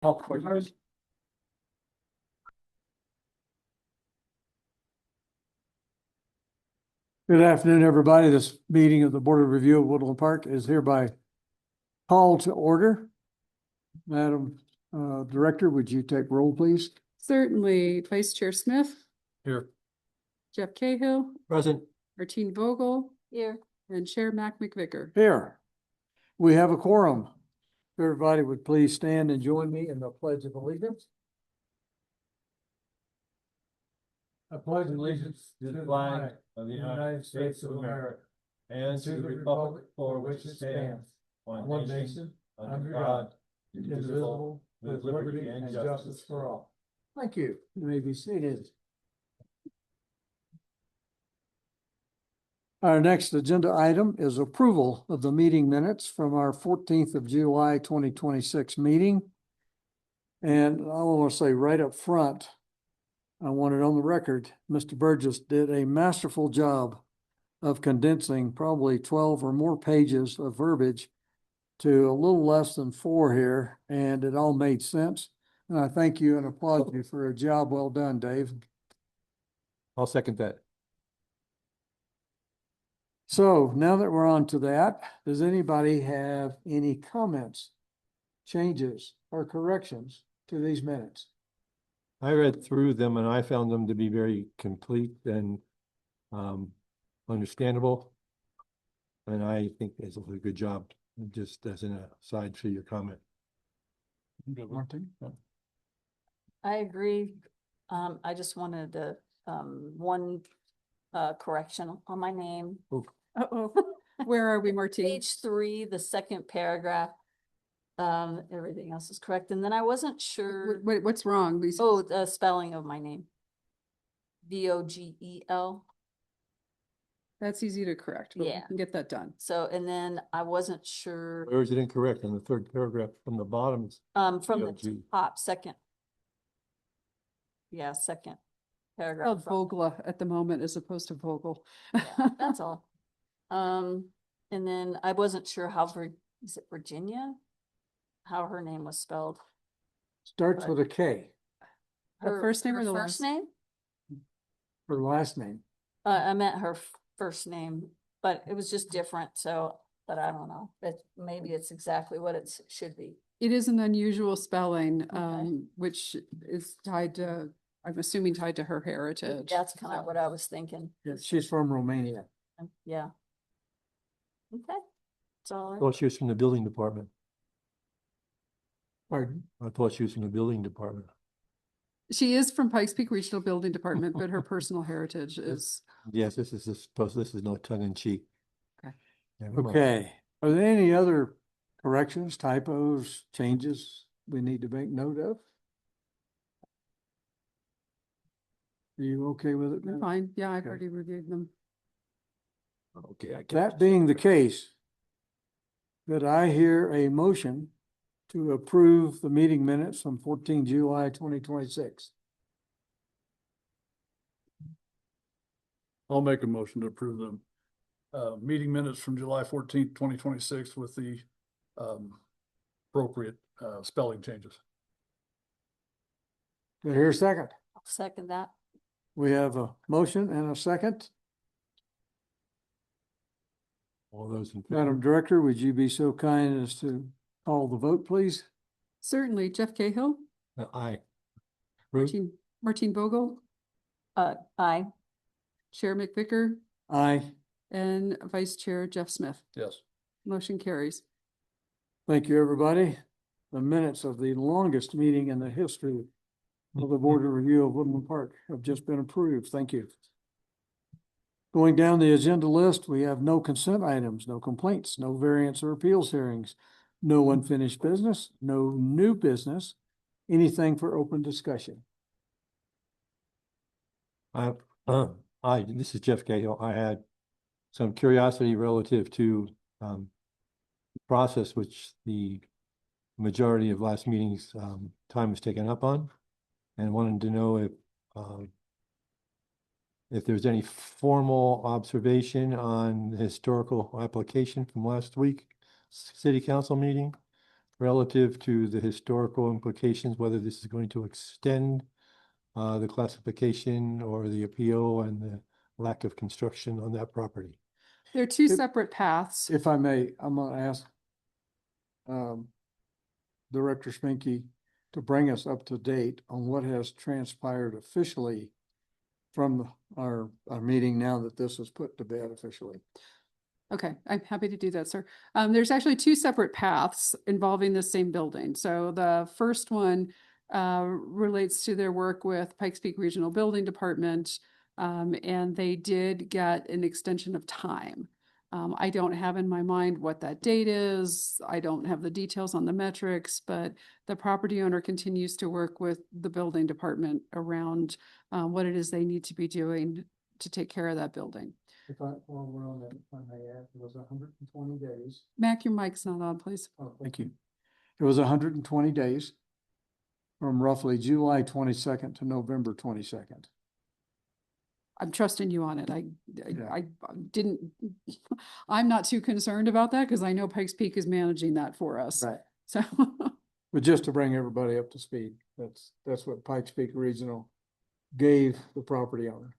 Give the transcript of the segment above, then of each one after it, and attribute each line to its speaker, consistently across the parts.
Speaker 1: Good afternoon, everybody. This meeting of the Board of Review of Woodland Park is hereby called to order. Madam Director, would you take roll, please?
Speaker 2: Certainly. Vice Chair Smith,
Speaker 1: Here.
Speaker 2: Jeff Cahill,
Speaker 1: Present.
Speaker 2: Martine Vogel. Here. And Chair Mac McVicker.
Speaker 1: Here. We have a quorum. Everybody would please stand and join me in the Pledge of Allegiance. I pledge allegiance to the flag of the United States of America and to the republic for which it stands, one nation, under God, indivisible, with liberty and justice for all. Thank you. You may be seated. Our next agenda item is approval of the meeting minutes from our 14th of July, 2026 meeting. And I want to say right up front, I want it on the record, Mr. Burgess did a masterful job of condensing probably 12 or more pages of verbiage to a little less than 4 here, and it all made sense. And I thank you and applaud you for a job well done, Dave.
Speaker 3: I'll second that.
Speaker 1: So now that we're on to that, does anybody have any comments, changes, or corrections to these minutes?
Speaker 3: I read through them and I found them to be very complete and understandable. And I think it's a good job, just as an aside to your comment.
Speaker 1: Martin?
Speaker 4: I agree. I just wanted to, one correction on my name.
Speaker 2: Uh-oh. Where are we, Martine?
Speaker 4: Page 3, the second paragraph. Everything else is correct. And then I wasn't sure.
Speaker 2: Wait, what's wrong, Lisa?
Speaker 4: Oh, the spelling of my name. Vogel.
Speaker 2: That's easy to correct, but we
Speaker 4: Yeah.
Speaker 2: can get that done.
Speaker 4: So, and then I wasn't sure,
Speaker 3: Where is it incorrect? On the third paragraph from the bottom? It's
Speaker 4: from the
Speaker 3: VOG.
Speaker 4: top, second. Yeah, second paragraph.
Speaker 2: Called
Speaker 4: from-
Speaker 2: Vogla at the moment as opposed to Vogel.
Speaker 4: Yeah, that's all. And then I wasn't sure how, is it Virginia? How her name was spelled.
Speaker 1: Starts with a K,
Speaker 2: Her first name
Speaker 4: her
Speaker 2: or the
Speaker 4: first
Speaker 2: last?
Speaker 4: name?
Speaker 1: her last name.
Speaker 4: I meant her first name, but it was just different, so, but I don't know. Maybe it's exactly what it should be.
Speaker 2: It is an unusual spelling,
Speaker 4: Okay.
Speaker 2: which is tied to, I'm assuming tied to her heritage.
Speaker 4: That's kind of what I was thinking.
Speaker 1: Yeah, she's from Romania.
Speaker 4: Yeah. Okay. So,
Speaker 3: I thought she was from the building department.
Speaker 1: Pardon?
Speaker 3: I thought she was from the building department.
Speaker 2: She is from Pikes Peak Regional Building Department, but her personal heritage is,
Speaker 3: Yes, this is no tongue in cheek.
Speaker 2: Okay.
Speaker 3: Never mind.
Speaker 1: Okay, are there any other corrections, typos, changes we need to make note of? Are you okay with it now?
Speaker 2: fine. Yeah, I've
Speaker 1: Okay.
Speaker 2: already reviewed them.
Speaker 3: Okay, I get
Speaker 1: That being the case, that I hear a motion to approve the meeting minutes from 14 July 2026.
Speaker 5: I'll make a motion to approve the meeting minutes from July 14th, 2026 with the appropriate spelling changes.
Speaker 1: Do I hear a second?
Speaker 4: I'll second that.
Speaker 1: We have a motion and a second.
Speaker 3: all those in favor.
Speaker 1: Madam Director, would you be so kind as to call the vote, please?
Speaker 2: Certainly, Jeff Cahill,
Speaker 3: Aye. Ruth?
Speaker 2: Martine Vogel,
Speaker 4: Aye.
Speaker 2: Chair McVicker,
Speaker 1: Aye.
Speaker 2: and Vice Chair Jeff Smith.
Speaker 5: Yes.
Speaker 2: Motion carries.
Speaker 1: Thank you, everybody. The minutes of the longest meeting in the history of the Board of Review of Woodland Park have just been approved. Thank you. Going down the agenda list, we have no consent items, no complaints, no variance or appeals hearings, no unfinished business, no new business, anything for open discussion.
Speaker 3: This is Jeff Cahill. I had some curiosity relative to the process which the majority of last meeting's time was taken up on, and wanted to know if there's any formal observation on the historical application from last week, city council meeting, relative to the historical implications, whether this is going to extend the classification or the appeal and the lack of construction on that property.
Speaker 2: There are two
Speaker 1: If-
Speaker 2: separate paths.
Speaker 1: If I may, I'm gonna ask Director Spinky to bring us up to date on what has transpired officially from our meeting now that this is put to bed officially.
Speaker 2: Okay, I'm happy to do that, sir. There's actually two separate paths involving the same building. So the first one relates to their work with Pikes Peak Regional Building Department. And they did get an extension of time. I don't have in my mind what that date is. I don't have the details on the metrics, but the property owner continues to work with the building department around what it is they need to be doing to take care of that building.
Speaker 1: While we're on that, if I may add, it was 120 days.
Speaker 2: Mac, your mic's not on, please.
Speaker 1: Oh, thank you. It was 120 days from roughly July 22nd to November 22nd.
Speaker 2: I'm trusting you on it.
Speaker 1: Yeah.
Speaker 2: I didn't, I'm not too concerned about that because I know Pikes Peak is managing that for us.
Speaker 1: Right.
Speaker 2: So,
Speaker 1: But just to bring everybody up to speed, that's what Pikes Peak Regional gave the property owner.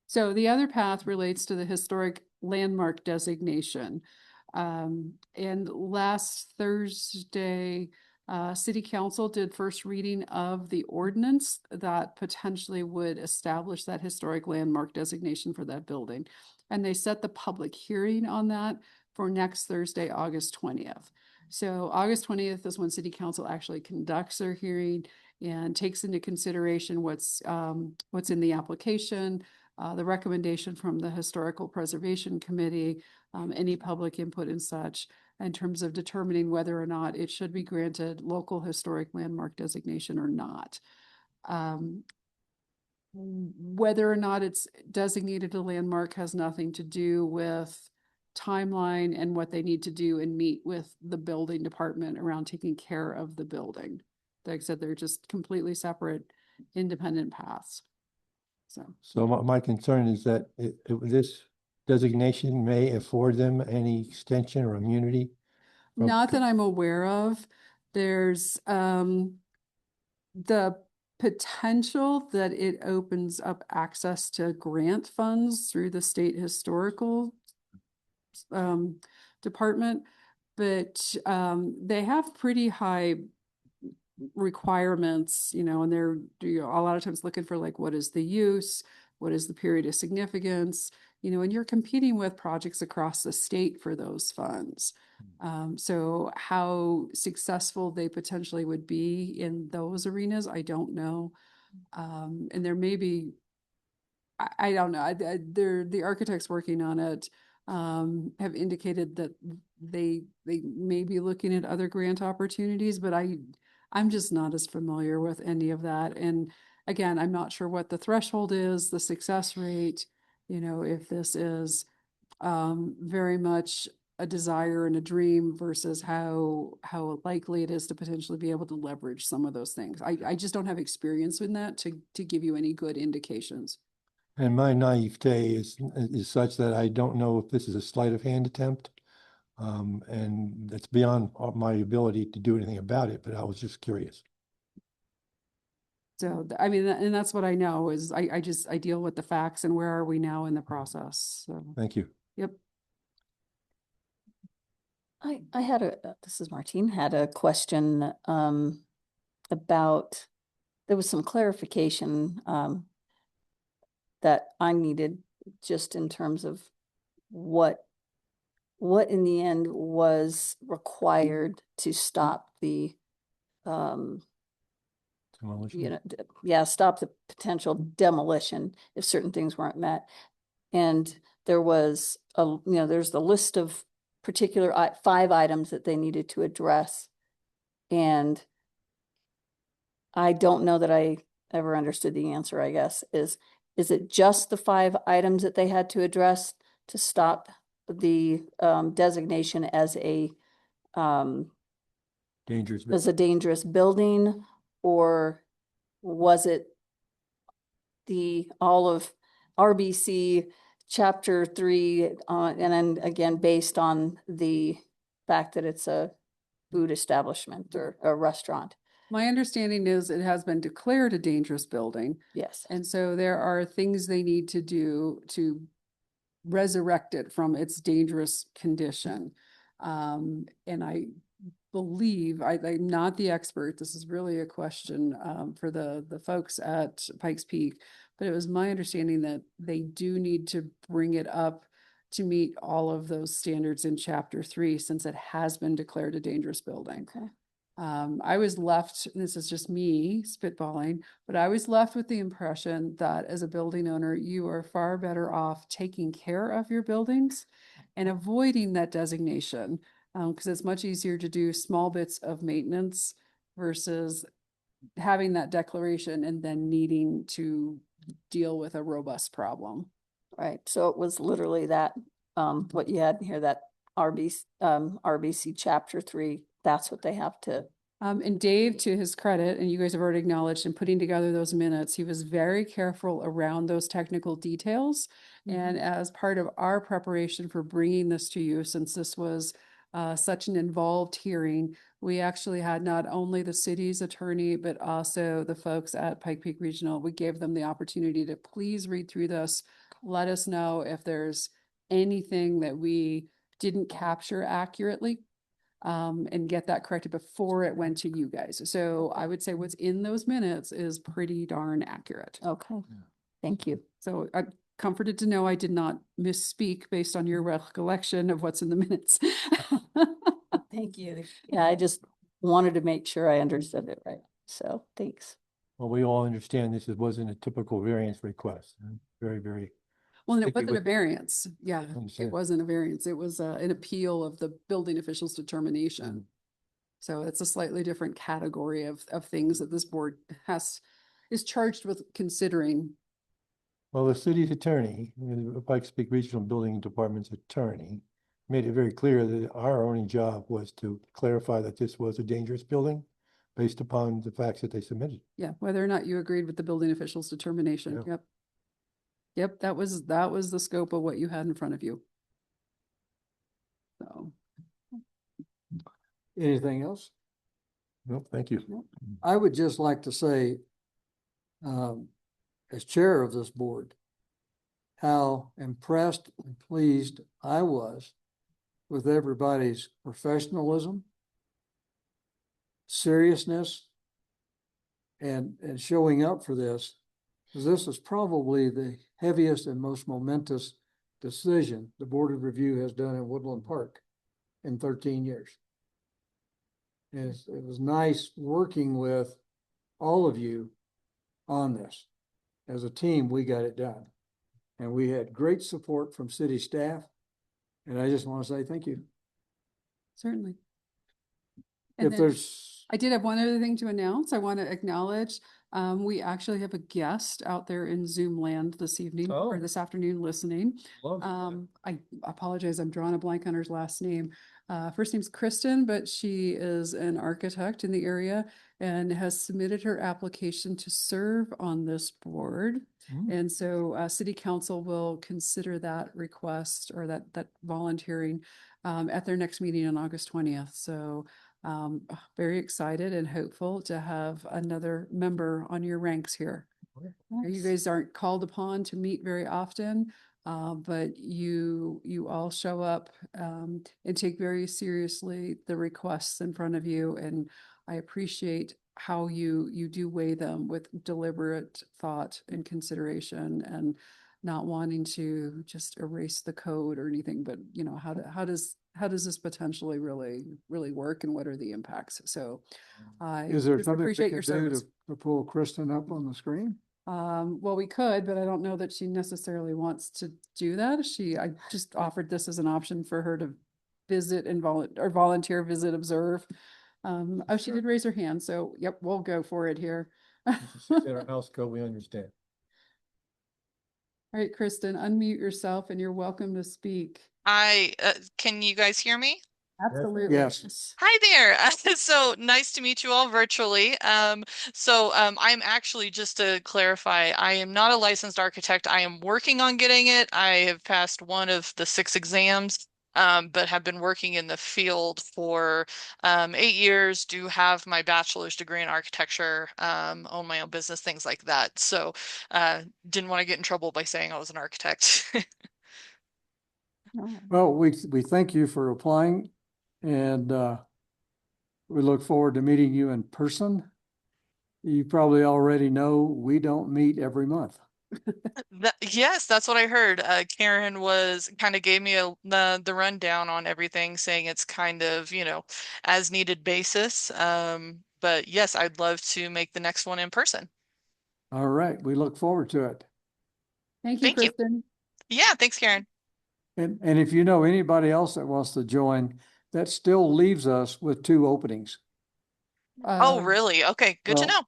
Speaker 2: so the other path relates to the historic landmark designation. And last Thursday, City Council did first reading of the ordinance that potentially would establish that historic landmark designation for that building. And they set the public hearing on that for next Thursday, August 20th. So August 20th is when City Council actually conducts their hearing and takes into consideration what's in the application, the recommendation from the Historical Preservation Committee, any public input and such, in terms of determining whether or not it should be granted local historic landmark designation or not. Whether or not it's designated a landmark has nothing to do with timeline and what they need to do and meet with the building department around taking care of the building. Like I said, they're just completely separate, independent paths.
Speaker 3: So my concern is that this designation may afford them any extension or immunity. from-
Speaker 2: Not that I'm aware of. There's the potential that it opens up access to grant funds through the state historical department, but they have pretty high requirements, and they're a lot of times looking for like, what is the use? What is the period of significance? And you're competing with projects across the state for those funds. So how successful they potentially would be in those arenas, I don't know. And there may be, I don't know, the architects working on it have indicated that they may be looking at other grant opportunities, but I'm just not as familiar with any of that. And again, I'm not sure what the threshold is, the success rate, if this is very much a desire and a dream versus how likely it is to potentially be able to leverage some of those things. I just don't have experience in that to give you any good indications.
Speaker 3: And my naivete is such that I don't know if this is a sleight of hand attempt. And it's beyond my ability to do anything about it, but I was just curious.
Speaker 2: So, I mean, and that's what I know is I deal with the facts and where are we now in the process. So,
Speaker 3: Thank you.
Speaker 2: yep.
Speaker 4: I had this is Martine, had a question about, there was some clarification that I needed just in terms of what in the end was required to stop the
Speaker 3: Demolition.
Speaker 4: stop the potential demolition if certain things weren't met. And there was there's the list of particular 5 items that they needed to address. And I don't know that I ever understood the answer, I guess, is it just the 5 items that they had to address to stop the designation as a
Speaker 3: Dangerous.
Speaker 4: Building, or was it all of RBC Chapter 3, and then again, based on the fact that it's a food establishment or a restaurant.
Speaker 2: My understanding is it has been declared a dangerous building.
Speaker 4: Yes.
Speaker 2: And so there are things they need to do to resurrect it from its dangerous condition. And I believe, I'm not the expert, this is really a question for the folks at Pikes Peak, but it was my understanding that they do need to bring it up to meet all of those standards in chapter 3, since it has been declared a dangerous building.
Speaker 4: Okay.
Speaker 2: I was left, this is just me spitballing, but I was left with the impression that as a building owner, you are far better off taking care of your buildings and avoiding that designation. Because it's much easier to do small bits of maintenance versus having that declaration and then needing to deal with a robust problem.
Speaker 4: Right. So it was literally that, what you had here, that RBC chapter 3, that's what they have to.
Speaker 2: And Dave, to his credit, and you guys have already acknowledged in putting together those minutes, he was very careful around those technical details. And as part of our preparation for bringing this to you, since this was such an involved hearing, we actually had not only the city's attorney, but also the folks at Pike Peak Regional. We gave them the opportunity to please read through this. Let us know if there's anything that we didn't capture accurately. And get that corrected before it went to you guys. So I would say what's in those minutes is pretty darn accurate.
Speaker 4: Okay. Thank you.
Speaker 2: So I'm comforted to know I did not misspeak based on your recollection of what's in the minutes.
Speaker 4: Thank you. Yeah, I just wanted to make sure I understood it right. So thanks.
Speaker 3: Well, we all understand wasn't a typical variance request. Very, very,
Speaker 2: Well, and it
Speaker 3: Sticky
Speaker 2: wasn't a
Speaker 3: with-
Speaker 2: variance. Yeah,
Speaker 3: Understand.
Speaker 2: it wasn't a variance. It was an appeal of the building official's determination. So it's a slightly different category of things that this board is charged with considering.
Speaker 3: well, the city's attorney, the Pikes Peak Regional Building Department's attorney, made it very clear that our only job was to clarify that this was a dangerous building based upon the facts that they submitted.
Speaker 2: Yeah, whether or not you agreed with the building official's determination.
Speaker 3: Yeah.
Speaker 2: Yep. Yep, that was the scope of what you had in front of you. So,
Speaker 1: Anything else?
Speaker 3: No, thank you.
Speaker 1: I would just like to say, as chair of this board, how impressed and pleased I was with everybody's professionalism, seriousness, and showing up for this. Because this is probably the heaviest and most momentous decision the Board of Review has done in Woodland Park in 13 years. And it was nice working with all of you on this. As a team, we got it done. And we had great support from city staff. And I just want to say thank you.
Speaker 2: certainly. And
Speaker 1: If
Speaker 2: then
Speaker 1: there's,
Speaker 2: I did have one other thing to announce. I want to acknowledge, we actually have a guest out there in Zoom land this evening or
Speaker 3: Oh.
Speaker 2: this afternoon listening. I apologize, I'm drawing a blank on her last name. First name's Kristen, but she is an architect in the area and has submitted her application to serve on this board. And so city council will consider that request or that volunteering at their next meeting on August 20th. So very excited and hopeful to have another member on your ranks here. You guys aren't called upon to meet very often, but you all show up and take very seriously the requests in front of you. And I appreciate how you do weigh them with deliberate thought and consideration and not wanting to just erase the code or anything, but you know, how does this potentially really work and what are the impacts? So I
Speaker 1: is there
Speaker 2: just
Speaker 1: something we
Speaker 2: appreciate
Speaker 1: can
Speaker 2: your
Speaker 1: do
Speaker 2: service.
Speaker 1: to pull Kristen up on the screen?
Speaker 2: Well, we could, but I don't know that she necessarily wants to do that. I just offered this as an option for her to visit and volunteer, visit, observe. Oh, she did raise her hand, so yep, we'll go for it here. All
Speaker 3: In our house code, we understand.
Speaker 2: right, Kristen, unmute yourself and you're welcome to speak.
Speaker 6: Can you guys hear me?
Speaker 2: Absolutely.
Speaker 1: Yes.
Speaker 6: Hi there. So nice to meet you all virtually. I'm actually, just to clarify, I am not a licensed architect. I am working on getting it. I have passed one of the 6 exams. but have been working in the field for 8 years, do have my bachelor's degree in architecture, own my own business, things like that. So didn't want to get in trouble by saying I was an architect.
Speaker 2: All right.
Speaker 1: Well, we thank you for applying and we look forward to meeting you in person. You probably already know we don't meet every month.
Speaker 6: Yes, that's what I heard. Karen was kind of gave me the rundown on everything, saying it's kind of, as needed basis. But yes, I'd love to make the next one in person.
Speaker 1: All right, we look forward to it.
Speaker 2: Thank you,
Speaker 6: Thank you.
Speaker 2: Kristen.
Speaker 6: Yeah, thanks, Karen.
Speaker 1: And if you know anybody else that wants to join, that still leaves us with 2 openings.
Speaker 6: Oh,
Speaker 2: Uh,
Speaker 6: really? Okay, good to
Speaker 1: well,
Speaker 6: know.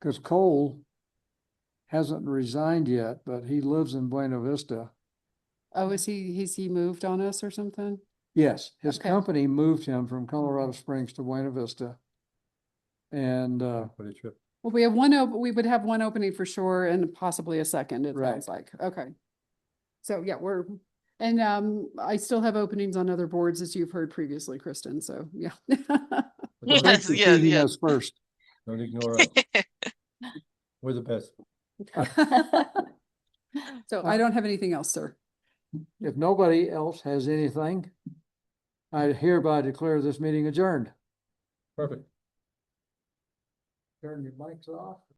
Speaker 1: Because Cole hasn't resigned yet, but he lives in Buena Vista.
Speaker 2: Oh, has he moved on us or something?
Speaker 1: Yes, his
Speaker 2: Okay.
Speaker 1: company moved him from Colorado Springs to Buena Vista. And
Speaker 3: For the trip.
Speaker 2: Well, we would have one opening for sure and possibly a second, it sounds like. Okay. So yeah, and I still have openings on other boards, as you've heard previously, Kristen, so yeah.
Speaker 3: But don't-
Speaker 1: thanks for
Speaker 6: Yes,
Speaker 1: feeding
Speaker 6: yes.
Speaker 1: us first.
Speaker 3: Don't ignore us. We're the best.
Speaker 2: So I don't have anything else, sir.
Speaker 1: If nobody else has anything, I hereby declare this meeting adjourned.
Speaker 3: Perfect.
Speaker 1: Turn your mics off.